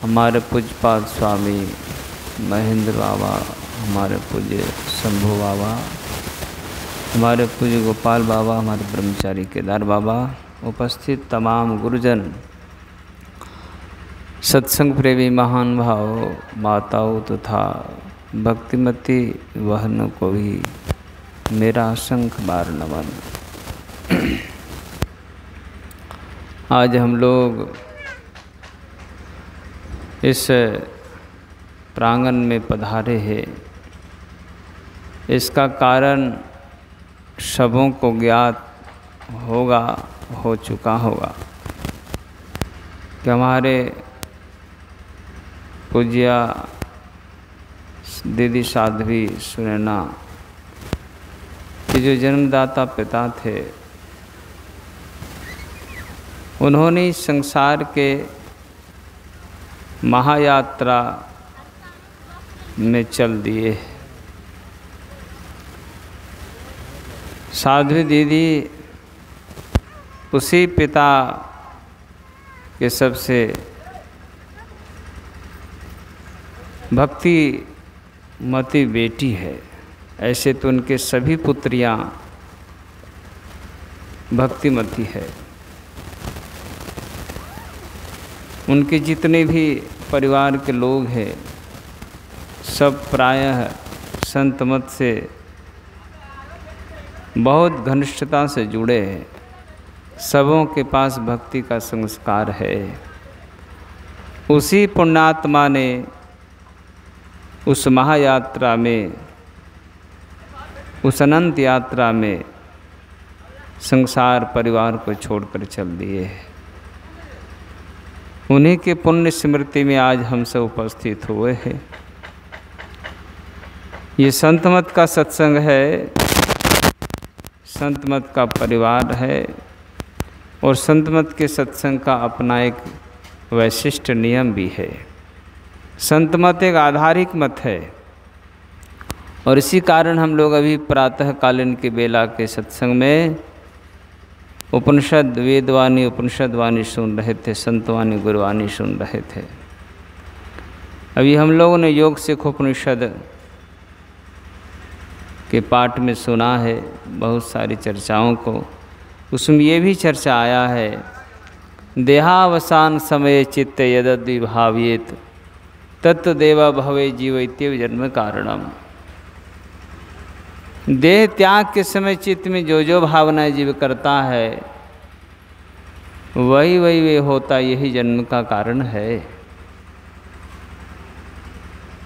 हमारे पूज्यपाद स्वामी महेंद्र बाबा, हमारे पूज्य शंभू बाबा, हमारे पूज्य गोपाल बाबा, हमारे ब्रह्मचारी केदार बाबा, उपस्थित तमाम गुरुजन, सत्संग प्रेमी महान भाव, माताओं तथा भक्तिमती बहनों को भी मेरा असंख्य बार नमन। आज हम लोग इस प्रांगण में पधारे हैं, इसका कारण सबों को ज्ञात होगा, हो चुका होगा कि हमारे पूज्या दीदी साध्वी सुनैना के जो जन्मदाता पिता थे, उन्होंने संसार के महायात्रा में चल दिए। साध्वी दीदी उसी पिता के सबसे भक्तिमती बेटी है। ऐसे तो उनके सभी पुत्रियां भक्तिमती है। उनके जितने भी परिवार के लोग हैं सब प्रायः संत मत से बहुत घनिष्ठता से जुड़े हैं। सबों के पास भक्ति का संस्कार है। उसी पुण्यात्मा ने उस महायात्रा में, उस अनंत यात्रा में संसार परिवार को छोड़कर चल दिए। उन्हीं के पुण्य स्मृति में आज हम सब उपस्थित हुए हैं। ये संत मत का सत्संग है, संत मत का परिवार है और संत मत के सत्संग का अपना एक वैशिष्ट नियम भी है। संत मत एक आधारिक मत है और इसी कारण हम लोग अभी प्रातःकालीन के बेला के सत्संग में उपनिषद वेदवाणी उपनिषद वाणी सुन रहे थे, संतवाणी गुरुवाणी सुन रहे थे। अभी हम लोगों ने योग सिख उपनिषद के पाठ में सुना है बहुत सारी चर्चाओं को। उसमें ये भी चर्चा आया है, देहावसान समय चित्त यदद्विभाव्येत तत्देवा भवे जीवैत्यव जन्म कारणम। देह त्याग के समय चित्त में जो जो भावनाएं जीव करता है वही वही वे होता, यही जन्म का कारण है।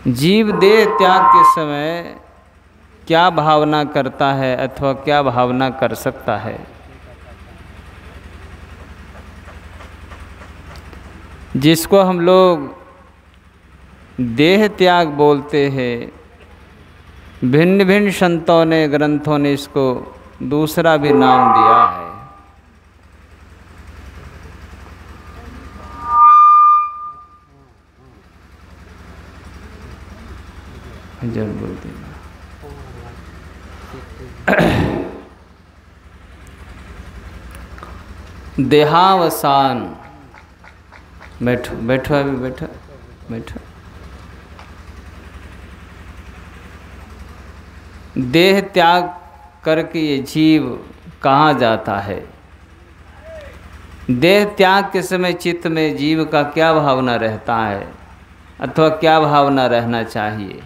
जीव देह त्याग के समय क्या भावना करता है अथवा क्या भावना कर सकता है, जिसको हम लोग देह त्याग बोलते हैं, भिन्न भिन्न संतों ने ग्रंथों ने इसको दूसरा भी नाम दिया है। जरूर बोलते हैं देहावसान। बैठो बैठो अभी बैठो बैठो। देह त्याग करके ये जीव कहाँ जाता है? देह त्याग के समय चित्त में जीव का क्या भावना रहता है अथवा क्या भावना रहना चाहिए,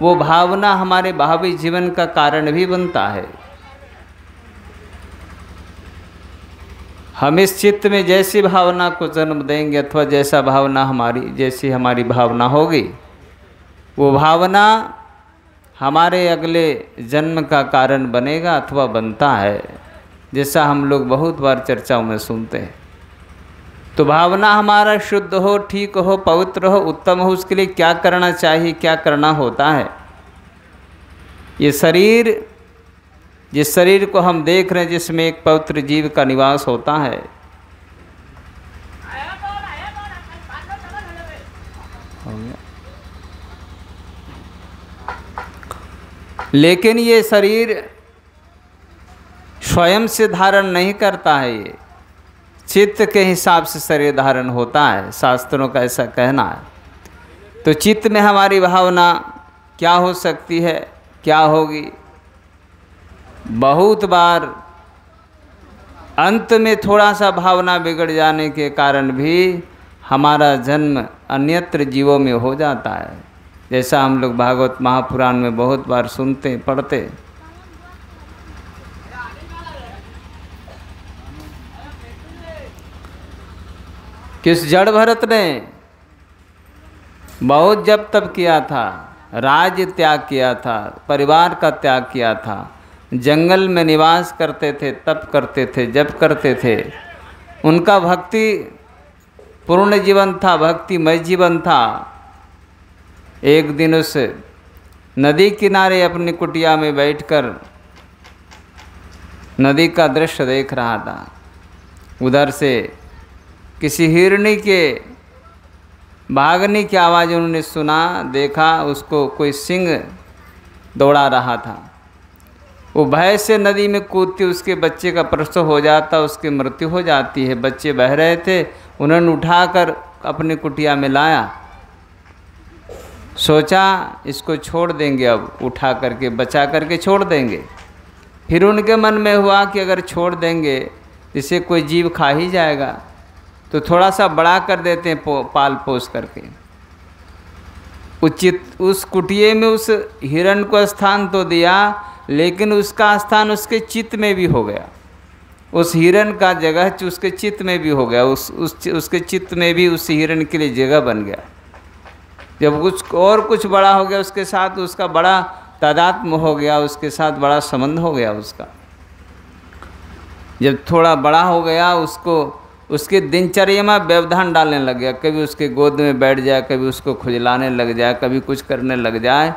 वो भावना हमारे भावी जीवन का कारण भी बनता है। हम इस चित्त में जैसी भावना को जन्म देंगे अथवा जैसा भावना जैसी हमारी भावना होगी, वो भावना हमारे अगले जन्म का कारण बनेगा अथवा बनता है, जैसा हम लोग बहुत बार चर्चाओं में सुनते हैं। तो भावना हमारा शुद्ध हो, ठीक हो, पवित्र हो, उत्तम हो, उसके लिए क्या करना चाहिए, क्या करना होता है। ये शरीर, जिस शरीर को हम देख रहे हैं जिसमें एक पवित्र जीव का निवास होता है, लेकिन ये शरीर स्वयं से धारण नहीं करता है, ये चित्त के हिसाब से शरीर धारण होता है, शास्त्रों का ऐसा कहना है। तो चित्त में हमारी भावना क्या हो सकती है, क्या होगी? बहुत बार अंत में थोड़ा सा भावना बिगड़ जाने के कारण भी हमारा जन्म अन्यत्र जीवों में हो जाता है, जैसा हम लोग भागवत महापुराण में बहुत बार सुनते पढ़ते। किस जड़ भरत ने बहुत जप तप किया था, राज्य त्याग किया था, परिवार का त्याग किया था, जंगल में निवास करते थे, तप करते थे, जप करते थे। उनका भक्ति पूर्ण जीवन था, भक्तिमय जीवन था। एक दिन उस नदी किनारे अपनी कुटिया में बैठकर नदी का दृश्य देख रहा था। उधर से किसी हिरनी के भागने की आवाज़ उन्होंने सुना, देखा उसको कोई सिंह दौड़ा रहा था। वो भय से नदी में कूदती उसके बच्चे का प्रसव हो जाता, उसकी मृत्यु हो जाती है। बच्चे बह रहे थे, उन्होंने उठाकर अपनी कुटिया में लाया। सोचा इसको छोड़ देंगे, अब उठा करके बचा करके छोड़ देंगे। फिर उनके मन में हुआ कि अगर छोड़ देंगे इसे कोई जीव खा ही जाएगा, तो थोड़ा सा बड़ा कर देते हैं पाल पोस करके। उचित उस कुटिये में उस हिरण को स्थान तो दिया, लेकिन उसका स्थान उसके चित्त में भी हो गया। उस हिरण का जगह उसके चित्त में भी हो गया। उसके चित्त में भी उस हिरण के लिए जगह बन गया। जब कुछ बड़ा हो गया, उसके साथ उसका बड़ा तादात्म्य हो गया, उसके साथ बड़ा संबंध हो गया उसका। जब थोड़ा बड़ा हो गया, उसके दिनचर्या में व्यवधान डालने लग गया। कभी उसके गोद में बैठ जाए, कभी उसको खुजलाने लग जाए, कभी कुछ करने लग जाए।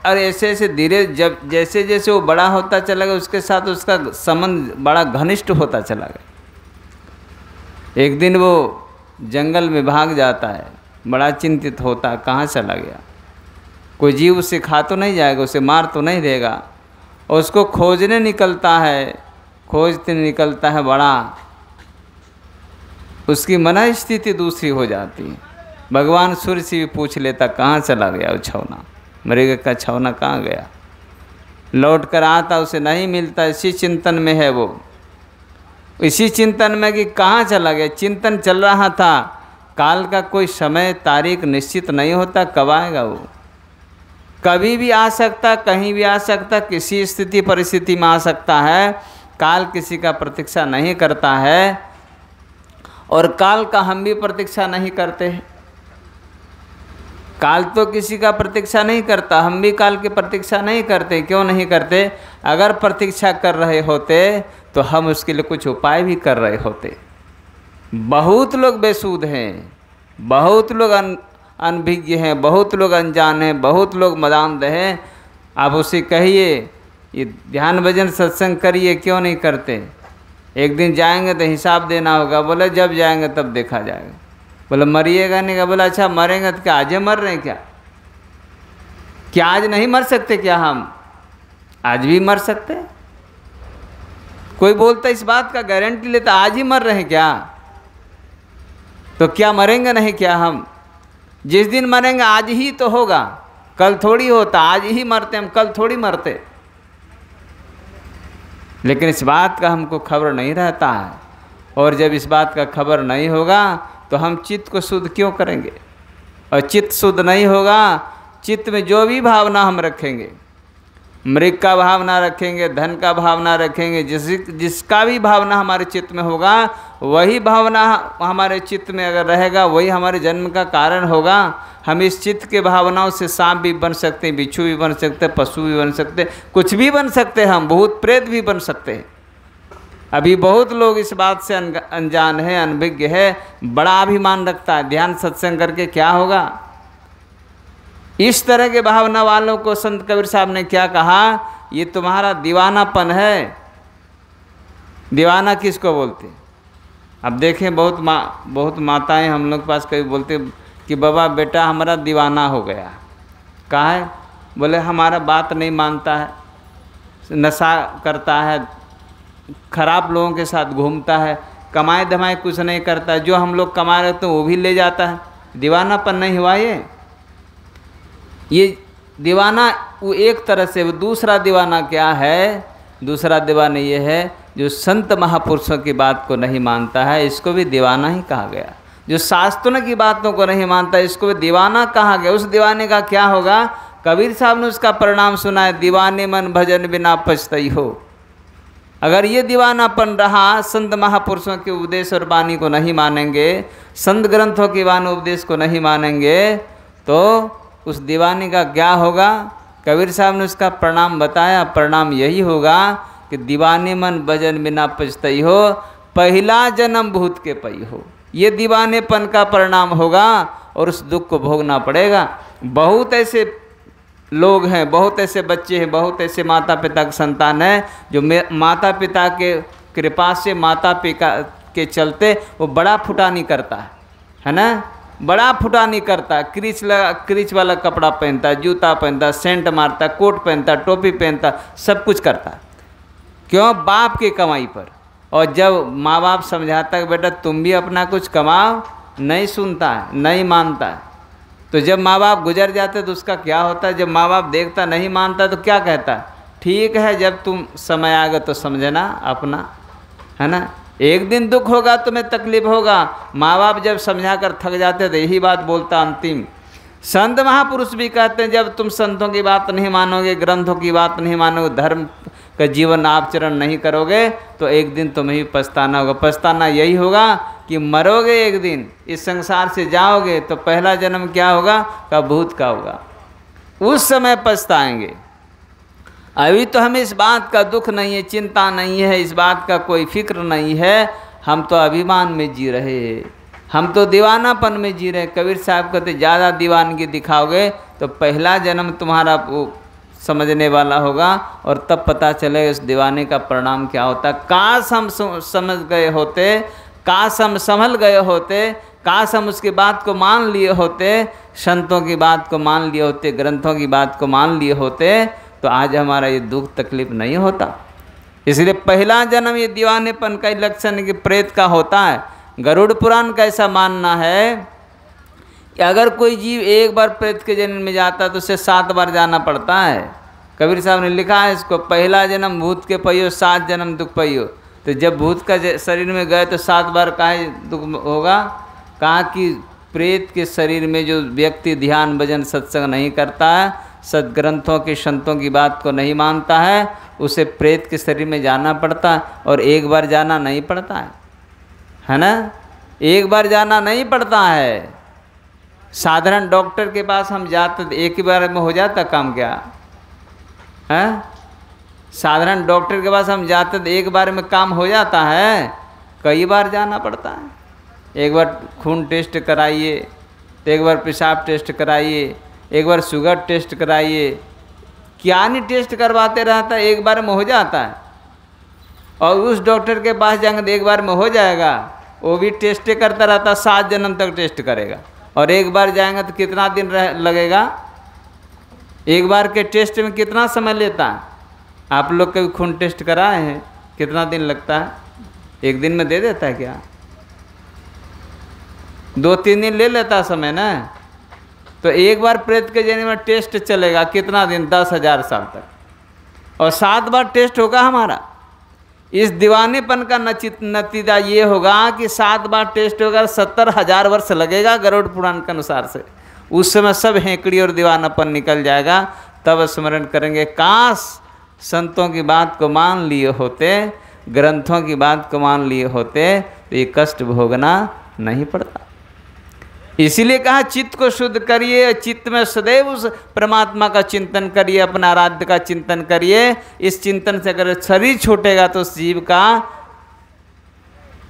और ऐसे ऐसे धीरे जैसे जैसे वो बड़ा होता चला गया, उसके साथ उसका संबंध बड़ा घनिष्ठ होता चला गया। एक दिन वो जंगल में भाग जाता है, बड़ा चिंतित होता है, कहाँ चला गया। कोई जीव उसे खा तो नहीं जाएगा, उसे मार तो नहीं देगा। और उसको खोजने निकलता है, खोजते निकलता है, बड़ा उसकी मन स्थिति दूसरी हो जाती है। भगवान सूर्य से भी पूछ लेता, कहाँ चला गया वो छौना, मृग का छौना कहाँ गया। लौट कर आता, उसे नहीं मिलता। इसी चिंतन में है वो, इसी चिंतन में कि कहाँ चला गया। चिंतन चल रहा था। काल का कोई समय तारीख निश्चित नहीं होता, कब आएगा वो। कभी भी आ सकता, कहीं भी आ सकता, किसी स्थिति परिस्थिति में आ सकता है। काल किसी का प्रतीक्षा नहीं करता है, और काल का हम भी प्रतीक्षा नहीं करते हैं। काल तो किसी का प्रतीक्षा नहीं करता, हम भी काल की प्रतीक्षा नहीं करते। क्यों नहीं करते? अगर प्रतीक्षा कर रहे होते तो हम उसके लिए कुछ उपाय भी कर रहे होते। बहुत लोग बेसूध हैं, बहुत लोग अनभिज्ञ हैं, बहुत लोग अनजान हैं, बहुत लोग मदान्ध हैं। आप उसे कहिए ये ध्यान भजन सत्संग करिए, क्यों नहीं करते? एक दिन जाएंगे तो हिसाब देना होगा। बोले जब जाएंगे तब देखा जाएगा। बोले मरिएगा नहीं का? बोला अच्छा मरेंगे तो क्या आज मर रहे हैं क्या आज नहीं मर सकते क्या? हम आज भी मर सकते हैं। कोई बोलता इस बात का गारंटी लेता आज ही मर रहे हैं क्या? तो क्या मरेंगे नहीं क्या हम? जिस दिन मरेंगे आज ही तो होगा, कल थोड़ी होता। आज ही मरते हम, कल थोड़ी मरते। लेकिन इस बात का हमको खबर नहीं रहता है। और जब इस बात का खबर नहीं होगा तो हम चित्त को शुद्ध क्यों करेंगे? और चित्त शुद्ध नहीं होगा, चित्त में जो भी भावना हम रखेंगे, मृग का भावना रखेंगे, धन का भावना रखेंगे, जिसका भी भावना हमारे चित्त में होगा, वही भावना हमारे चित्त में अगर रहेगा, वही हमारे जन्म का कारण होगा। हम इस चित्त के भावनाओं से सांप भी बन सकते हैं, बिच्छू भी बन सकते हैं, पशु भी बन सकते हैं, कुछ भी बन सकते हैं, हम भूत प्रेत भी बन सकते हैं। अभी बहुत लोग इस बात से अनजान है, अनभिज्ञ है, बड़ा अभिमान रखता है। ध्यान सत्संग करके क्या होगा? इस तरह के भावना वालों को संत कबीर साहब ने क्या कहा? ये तुम्हारा दीवानापन है। दीवाना किसको बोलते? अब देखें बहुत माताएं हम लोग के पास कभी बोलते कि बाबा बेटा हमारा दीवाना हो गया। कहा है? बोले हमारा बात नहीं मानता है, नशा करता है, खराब लोगों के साथ घूमता है। कमाए धमाए कुछ नहीं करता, जो हम लोग कमा रहे तो वो भी ले जाता है। दीवानापन नहीं हुआ ये दीवाना वो एक तरह से। वो दूसरा दीवाना क्या है? दूसरा दीवाना ये है जो संत महापुरुषों की बात को नहीं मानता है, इसको भी दीवाना ही कहा गया। जो शास्त्रों की बातों को नहीं मानता, इसको भी दीवाना कहा गया। उस दीवाने का क्या होगा? कबीर साहब ने उसका परिणाम सुना है, दीवाने मन भजन बिना पछतई हो। अगर ये दीवानापन रहा, संत महापुरुषों के उपदेश और वाणी को नहीं मानेंगे, संत ग्रंथों की वाणी उपदेश को नहीं मानेंगे, तो उस दीवाने का क्या होगा? कबीर साहब ने उसका परिणाम बताया। परिणाम यही होगा कि दीवाने मन भजन बिना पछतई हो, पहला जन्म भूत के पई हो। ये दीवानेपन का परिणाम होगा और उस दुख को भोगना पड़ेगा। बहुत ऐसे लोग हैं, बहुत ऐसे बच्चे हैं, बहुत ऐसे माता पिता की संतान है जो माता पिता के कृपा से, माता पिता के चलते वो बड़ा फुटानी करता है ना, बड़ा फुटानी करता है। क्रीच वाला कपड़ा पहनता है, जूता पहनता है, सेंट मारता है, कोट पहनता है, टोपी पहनता है, सब कुछ करता है। क्यों? बाप की कमाई पर। और जब माँ बाप समझाता है बेटा तुम भी अपना कुछ कमाओ, नहीं सुनता है, नहीं मानता है। तो जब माँ बाप गुजर जाते तो उसका क्या होता है? जब माँ बाप देखता नहीं मानता तो क्या कहता है? ठीक है, जब तुम समय आएगा तो समझना अपना, है ना। एक दिन दुख होगा, तुम्हें तकलीफ होगा। माँ बाप जब समझा कर थक जाते तो यही बात बोलता अंतिम। संत महापुरुष भी कहते हैं जब तुम संतों की बात नहीं मानोगे, ग्रंथों की बात नहीं मानोगे, धर्म का जीवन आचरण नहीं करोगे, तो एक दिन तुम्हें भी पछताना होगा। पछताना यही होगा कि मरोगे एक दिन, इस संसार से जाओगे, तो पहला जन्म क्या होगा? का भूत का होगा। उस समय पछताएंगे। अभी तो हमें इस बात का दुख नहीं है, चिंता नहीं है, इस बात का कोई फिक्र नहीं है। हम तो अभिमान में जी रहे हैं, हम तो दीवानापन में जी रहे हैं। कबीर साहब कहते ज़्यादा दीवानगी दिखाओगे तो पहला जन्म तुम्हारा वो समझने वाला होगा, और तब पता चले उस दीवाने का परिणाम क्या होता। काश हम समझ गए होते, काश हम संभल गए होते, काश हम उसकी बात को मान लिए होते, संतों की बात को मान लिए होते, ग्रंथों की बात को मान लिए होते, तो आज हमारा ये दुख तकलीफ नहीं होता। इसलिए पहला जन्म ये दीवानेपन का लक्षण कि प्रेत का होता है। गरुड़ पुराण का ऐसा मानना है कि अगर कोई जीव एक बार प्रेत के जन्म में जाता है तो उसे 7 बार जाना पड़ता है। कबीर साहब ने लिखा है इसको, पहला जन्म भूत के पइयो, 7 जन्म दुख पइयो। तो जब भूत का शरीर में गए तो 7 बार काहे दुख होगा? कहा कि प्रेत के शरीर में जो व्यक्ति ध्यान भजन सत्संग नहीं करता है, सदग्रंथों के संतों की बात को नहीं मानता है, उसे प्रेत के शरीर में जाना पड़ता है। और एक बार जाना नहीं पड़ता है ना, एक बार जाना नहीं पड़ता है। साधारण डॉक्टर के पास हम जाते एक ही बार में हो जाता काम क्या है? साधारण डॉक्टर के पास हम जाते तो एक बार में काम हो जाता है? कई बार जाना पड़ता है। एक बार खून टेस्ट कराइए, तो एक बार पेशाब टेस्ट कराइए, एक बार शुगर टेस्ट कराइए, क्या नहीं टेस्ट करवाते रहता है, एक बार में हो जाता है। और उस डॉक्टर के पास जाएंगे तो एक बार में हो जाएगा, वो भी टेस्ट करता रहता, 7 जन्म तक टेस्ट करेगा। और एक बार जाएंगे तो कितना दिन लगेगा? एक बार के टेस्ट में कितना समय लेता है? आप लोग कभी खून टेस्ट कराए हैं? कितना दिन लगता है? एक दिन में दे देता है क्या? 2-3 दिन ले लेता समय ना। तो एक बार प्रेत के जन्म में टेस्ट चलेगा कितना दिन? 10,000 साल तक। और 7 बार टेस्ट होगा हमारा। इस दीवानेपन का नतीजा ये होगा कि 7 बार टेस्ट होगा, 70,000 वर्ष लगेगा गरुड़ पुराण के अनुसार से। उस समय सब हेकड़ी और दीवानापन निकल जाएगा। तब स्मरण करेंगे काश संतों की बात को मान लिए होते, ग्रंथों की बात को मान लिए होते, तो ये कष्ट भोगना नहीं पड़ता। इसीलिए कहा चित्त को शुद्ध करिए, चित्त में सदैव उस परमात्मा का चिंतन करिए, अपना आराध्य का चिंतन करिए। इस चिंतन से अगर शरीर छूटेगा तो उस जीव का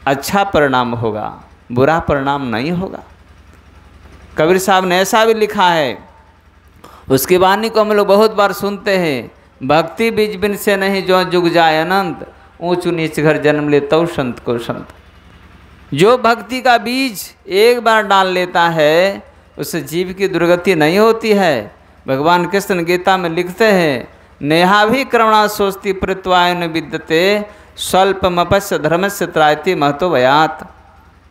अच्छा परिणाम होगा, बुरा परिणाम नहीं होगा। कबीर साहब ने ऐसा भी लिखा है, उसकी वाणी को हम लोग बहुत बार सुनते हैं, भक्ति बीज बिन से नहीं जो जुग जाए अनंत, ऊंच नीच घर जन्म ले तौ संत को संत। जो भक्ति का बीज एक बार डाल लेता है उससे जीव की दुर्गति नहीं होती है। भगवान कृष्ण गीता में लिखते हैं, नेहा भी करुणा सोचती प्रत्वायन विद्यते, स्वल्पमपस्य धर्मस्य त्रायते महतो भयात्।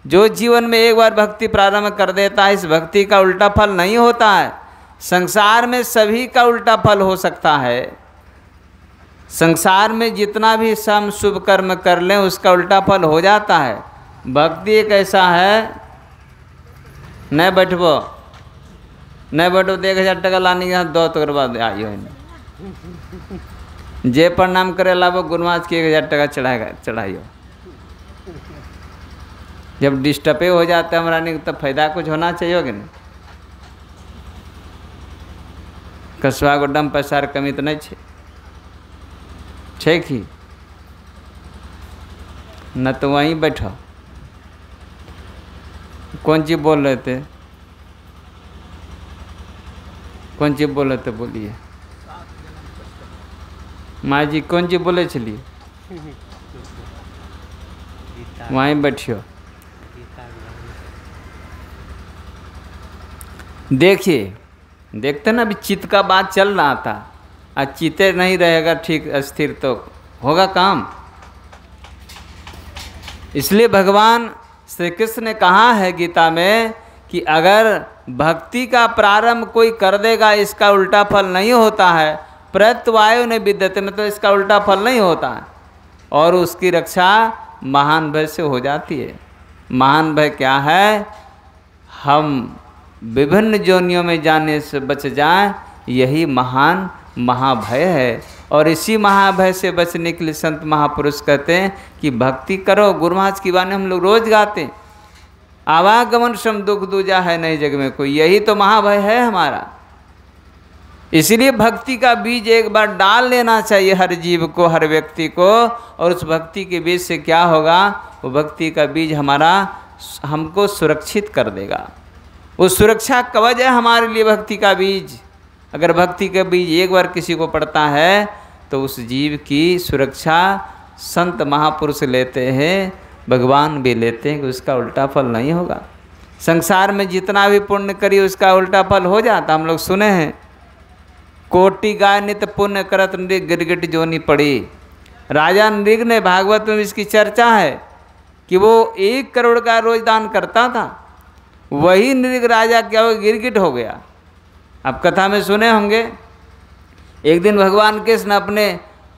जो जीवन में एक बार भक्ति प्रारंभ कर देता है, इस भक्ति का उल्टा फल नहीं होता है। संसार में सभी का उल्टा फल हो सकता है। संसार में जितना भी सम शुभ कर्म कर लें उसका उल्टा फल हो जाता है। भक्ति एक ऐसा है, नहीं बैठबो तो 1000 टका लाने के दो तो बाद आइयो जे प्रणाम करे ला वो गुरुमाज के 1000 टका चढ़ाइयो। जब डिस्टर्बे हो जाता है हमारा नहीं, तब फायदा कुछ होना चाहिए कि नहीं। कसवा गोड्डम पैसार कमी तो नहीं छे कि न तो वहीं बैठो। कौन चीज बोल रहे थे, कौन चीज बोल रहे थे बोलिए। माँ जी कौन चीज बोले चलिए, वहीं बैठियो। देखिए देखते ना, अभी चित्त का बात चल रहा था। आज चित्ते नहीं रहेगा ठीक अस्थिर तो होगा काम। इसलिए भगवान श्री कृष्ण ने कहा है गीता में कि अगर भक्ति का प्रारंभ कोई कर देगा इसका उल्टा फल नहीं होता है। प्रत्यवायो ने विद्यते, मतलब इसका उल्टा फल नहीं होता है। और उसकी रक्षा महान भय से हो जाती है। महान भय क्या है? हम विभिन्न जोनियों में जाने से बच जाएं, यही महान महाभय है। और इसी महाभय से बचने के लिए संत महापुरुष कहते हैं कि भक्ति करो। गुरु महाराज की वाणी हम लोग रोज गाते हैं, आवागमन श्रम दुख दूजा है नहीं जग में कोई। यही तो महाभय है हमारा। इसलिए भक्ति का बीज एक बार डाल लेना चाहिए हर जीव को, हर व्यक्ति को। और उस भक्ति के बीज से क्या होगा? वो भक्ति का बीज हमारा हमको सुरक्षित कर देगा। वो सुरक्षा कवच है हमारे लिए भक्ति का बीज। अगर भक्ति का बीज एक बार किसी को पड़ता है तो उस जीव की सुरक्षा संत महापुरुष लेते हैं, भगवान भी लेते हैं कि उसका उल्टा फल नहीं होगा। संसार में जितना भी पुण्य करिए उसका उल्टा फल हो जाता। हम लोग सुने हैं, कोटि गाय नित पुण्य करत नृग गिरगिट जोनी पड़ी। राजा नृग ने, भागवत में इसकी चर्चा है कि वो 1 करोड़ का रोज दान करता था। वही नृग राजा क्या हो, गिरगिट हो गया। आप कथा में सुने होंगे, एक दिन भगवान कृष्ण अपने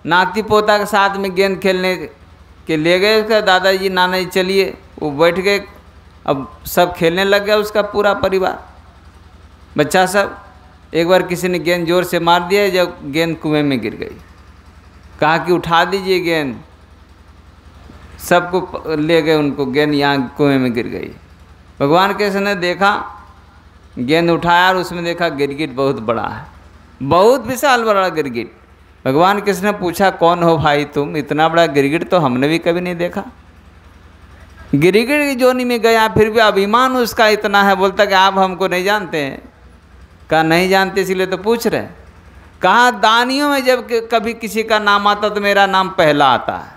नाती पोता के साथ में गेंद खेलने के ले गए। उसका दादाजी नाना जी चलिए, वो बैठ गए। अब सब खेलने लग गया, उसका पूरा परिवार, बच्चा सब। एक बार किसी ने गेंद जोर से मार दिया, जब गेंद कुएं में गिर गई। कहा कि उठा दीजिए गेंद, सबको ले गए उनको, गेंद यहाँ कुएं में गिर गई। भगवान कृष्ण ने देखा, गेंद उठाया और उसमें देखा गिरगिट बहुत बड़ा है, बहुत विशाल बड़ा गिरगिट। भगवान कृष्ण ने पूछा, कौन हो भाई तुम? इतना बड़ा गिरगिट तो हमने भी कभी नहीं देखा। गिरगिट की जोनी में गया, फिर भी अभिमान उसका इतना है, बोलता कि आप हमको नहीं जानते हैं। कहा नहीं जानते इसलिए तो पूछ रहे। कहा दानियों में जब कभी किसी का नाम आता तो मेरा नाम पहला आता है।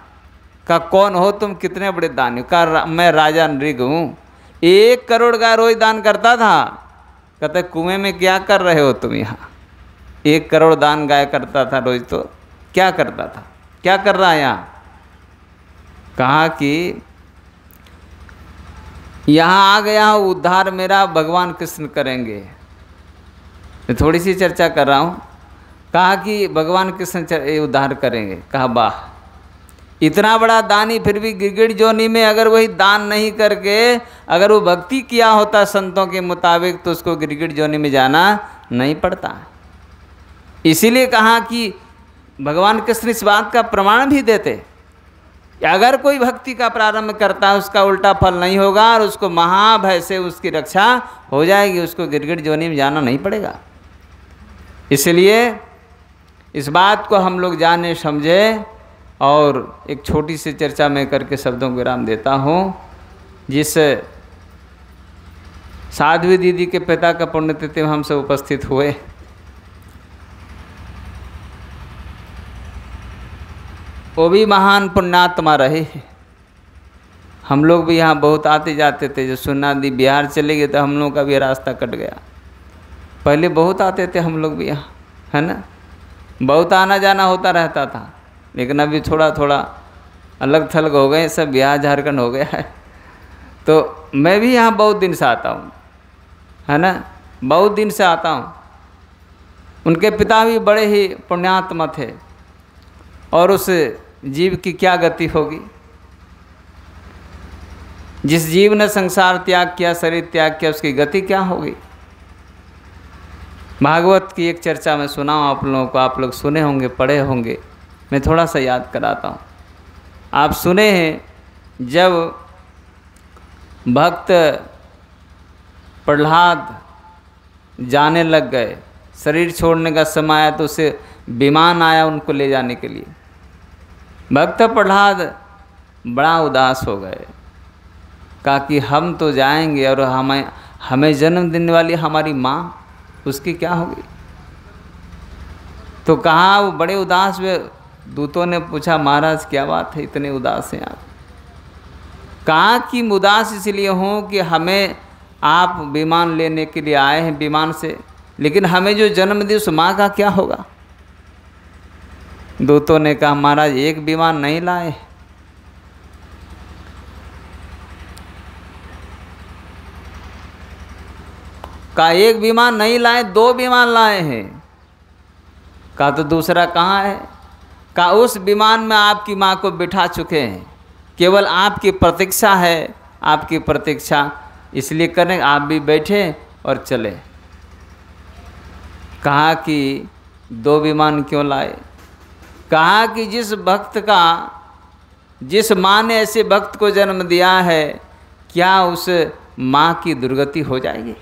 कहा कौन हो तुम, कितने बड़े दानी? कहा मैं राजा नृग हूँ, 1 करोड़ का रोज दान करता था। कहते कुएं में क्या कर रहे हो तुम यहाँ? 1 करोड़ दान गाय करता था रोज, तो क्या करता था, क्या कर रहा है यहाँ? कहा कि यहाँ आ गया हूँ, उद्धार मेरा भगवान कृष्ण करेंगे। थोड़ी सी चर्चा कर रहा हूँ। कहा कि भगवान कृष्ण उद्धार करेंगे। कहा वाह, इतना बड़ा दानी फिर भी गिरगिट जोनी में अगर वही दान नहीं करके अगर वो भक्ति किया होता संतों के मुताबिक तो उसको गिरगिट जोनी में जाना नहीं पड़ता। इसीलिए कहा कि भगवान कृष्ण इस बात का प्रमाण भी देते कि अगर कोई भक्ति का प्रारंभ करता है उसका उल्टा फल नहीं होगा और उसको महाभय से उसकी रक्षा हो जाएगी, उसको गिरगिट जोनी में जाना नहीं पड़ेगा। इसलिए इस बात को हम लोग जाने समझे। और एक छोटी सी चर्चा में करके शब्दों को विराम देता हूँ। जिस साध्वी दीदी के पिता का पुण्यतिथि में हम सब उपस्थित हुए, वो भी महान पुण्यात्मा रहे। हम लोग भी यहाँ बहुत आते जाते थे। जो सुन्ना दी बिहार चले गए तो हम लोगों का भी रास्ता कट गया। पहले बहुत आते थे हम लोग भी यहाँ, है ना, बहुत आना जाना होता रहता था। लेकिन अभी थोड़ा थोड़ा अलग थलग हो गए, सब बिहार झारखंड हो गया है। तो मैं भी यहाँ बहुत दिन से आता हूँ, है ना, बहुत दिन से आता हूँ। उनके पिता भी बड़े ही पुण्यात्मा थे, और उस जीव की क्या गति होगी, जिस जीव ने संसार त्याग किया, शरीर त्याग किया, उसकी गति क्या होगी। भागवत की एक चर्चा में सुनाऊँ आप लोगों को, आप लोग सुने होंगे, पढ़े होंगे, मैं थोड़ा सा याद कराता हूँ। आप सुने हैं जब भक्त प्रहलाद जाने लग गए, शरीर छोड़ने का समय आया, तो उसे विमान आया उनको ले जाने के लिए। भक्त प्रहलाद बड़ा उदास हो गए, कहा कि हम तो जाएंगे और हमें जन्म देने वाली हमारी माँ, उसकी क्या होगी। तो कहा वो बड़े उदास हुए। दूतों ने पूछा, महाराज क्या बात है, इतने उदास हैं आप। कहा कि उदास इसलिए हूँ कि हमें आप विमान लेने के लिए आए हैं विमान से, लेकिन हमें जो जन्म दी उस माँ का क्या होगा। दूतों ने कहा, महाराज एक विमान नहीं लाए, कहा एक विमान नहीं लाए, 2 विमान लाए हैं। कहा तो दूसरा कहाँ है। कहा उस विमान में आपकी माँ को बिठा चुके हैं, केवल आपकी प्रतीक्षा है, आपकी प्रतीक्षा इसलिए करें, आप भी बैठे और चले। कहा कि 2 विमान क्यों लाए। कहा कि जिस माँ ने ऐसे भक्त को जन्म दिया है, क्या उस माँ की दुर्गति हो जाएगी,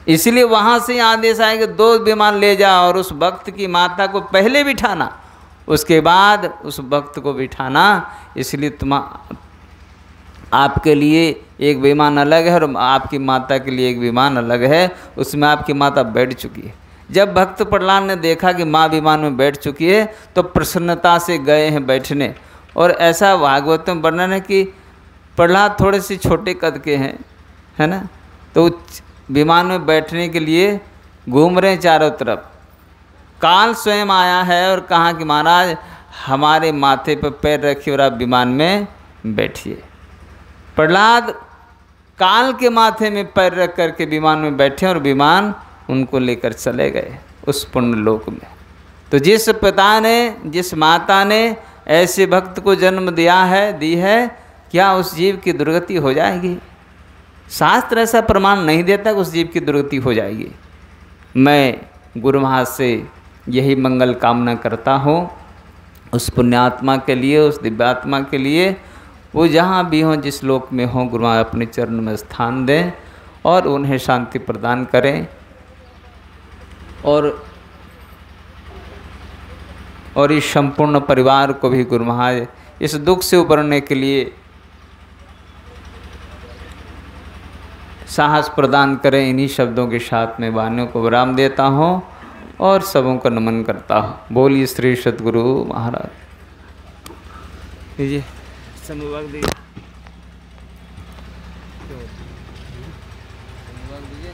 इसलिए वहाँ से आदेश आएगा 2 विमान ले जाओ, और उस भक्त की माता को पहले बिठाना, उसके बाद उस भक्त को बिठाना। इसलिए आपके लिए एक विमान अलग है और आपकी माता के लिए एक विमान अलग है, उसमें आपकी माता बैठ चुकी है। जब भक्त प्रहलाद ने देखा कि माँ विमान में बैठ चुकी है, तो प्रसन्नता से गए हैं बैठने। और ऐसा भागवत में वर्णन है कि प्रहलाद थोड़े से छोटे कद के हैं, है ना, तो विमान में बैठने के लिए घूम रहे हैं चारों तरफ। काल स्वयं आया है और कहा कि महाराज हमारे माथे पर पैर रखिए और आप विमान में बैठिए। प्रहलाद काल के माथे में पैर रख करके विमान में बैठे और विमान उनको लेकर चले गए उस पुण्य लोक में। तो जिस पिता ने, जिस माता ने ऐसे भक्त को जन्म दिया है, दी है, क्या उस जीव की दुर्गति हो जाएगी। शास्त्र ऐसा प्रमाण नहीं देता कि उस जीव की दुर्गति हो जाएगी। मैं गुरु महाराज से यही मंगल कामना करता हूँ उस पुण्यात्मा के लिए, उस दिव्यात्मा के लिए, वो जहाँ भी हों, जिस लोक में हों, गुरु महाराज अपने चरण में स्थान दें और उन्हें शांति प्रदान करें। और इस संपूर्ण परिवार को भी गुरु महाराज इस दुख से उबरने के लिए साहस प्रदान करें। इन्हीं शब्दों के साथ में वाणियों को विराम देता हूँ और सबों को नमन करता हूँ। बोलिए श्री सद्गुरु महाराज। दीजिए समूहक दीजिए। समूहक दीजिए।